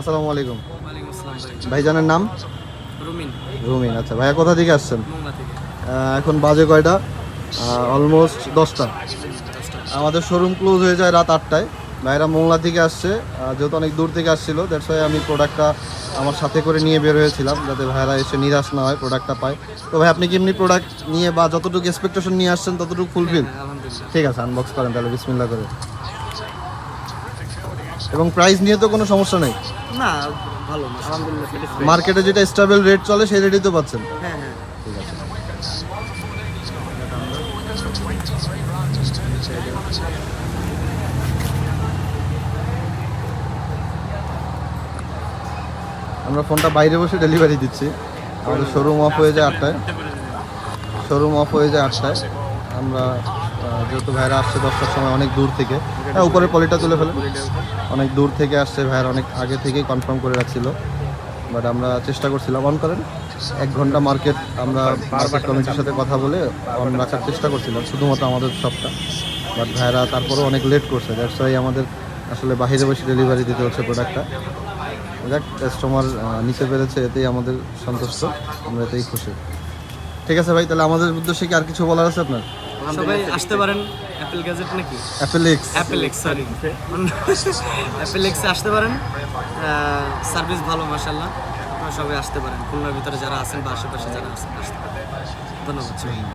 আসসালামু আলাইকুম। ওয়ালাইকুম আসসালাম ভাই। ভাইজানের নাম? রুমিন, রুমিন। আচ্ছা ভাইয়া কোথা থেকে আসছেন? মোংলা থেকে। এখন বাজে কয়টা? অলমোস্ট 10টা। 10টা। আমাদের শোরুম ক্লোজ হয়ে যায় রাত 8টায়। ভাইরা মোংলা থেকে আসছে, যেহেতু অনেক দূর থেকে আসছিল, দ্যাটস ওয়াই আমি প্রোডাক্টটা আমার সাথে করে নিয়ে বের হয়েছিলাম যাতে ভাইরা এসে নিরাশ না হয়, প্রোডাক্টটা পায়। তো ভাই আপনি কি এমনি প্রোডাক্ট নিয়ে বা যতটুকু এক্সপেকটেশন নিয়ে আসছেন ততটুকু ফুলফিল? হ্যাঁ, আলহামদুলিল্লাহ। ঠিক আছে, আনবক্স করেন তাহলে বিসমিল্লাহ করে। এবং প্রাইস নিয়ে তো কোনো সমস্যা নেই? না, ভালো আলহামদুলিল্লাহ, স্যাটিসফাইড। মার্কেটে যেটা স্টেবল রেট চলে সেই রেটই তো পাচ্ছেন? হ্যাঁ হ্যাঁ। ঠিক আছে। আমরা ফোনটা বাইরে বসে ডেলিভারি দিচ্ছি। আমাদের শোরুম অফ হয়ে যায় 8টায়। আমরা যেহেতু ভাইরা আসছে 10টার সময় অনেক দূর থেকে, উপরের পলিটা তুলে ফেলেন, অনেক দূর থেকে আসছে ভাইরা, অনেক আগে থেকেই কনফার্ম করে রাখছিল। বাট আমরা চেষ্টা করছিলাম অন করেন 1 ঘন্টা মার্কেট, আমরা মার্কেট কমিটির সাথে কথা বলে অন রাখার চেষ্টা করছিলাম শুধুমাত্র আমাদের শপটা। বাট ভাইরা তারপরেও অনেক লেট করছে, দ্যাটস ওয়াই আমাদের আসলে বাইরে বসে ডেলিভারি দিতে হচ্ছে প্রোডাক্টটা। যাক, কাস্টমার নিতে পেরেছে, এতেই আমাদের সন্তুষ্ট, আমরা এতেই খুশি। ঠিক আছে ভাই, তাহলে আমাদের উদ্দেশ্যে কি আর কিছু বলার আছে আপনার? সবাই আসতে পারেন অ্যাপেল গ্যাজেট নাকি? অ্যাপেলিক্স। সরি, অ্যাপেল এক্সে আসতে পারেন। সার্ভিস ভালো মাশাআল্লাহ। আপনারা সবাই আসতে পারেন, খুলনার ভিতরে যারা আছেন বা আশেপাশে যারা আছেন আসতে পারেন। ধন্যবাদ।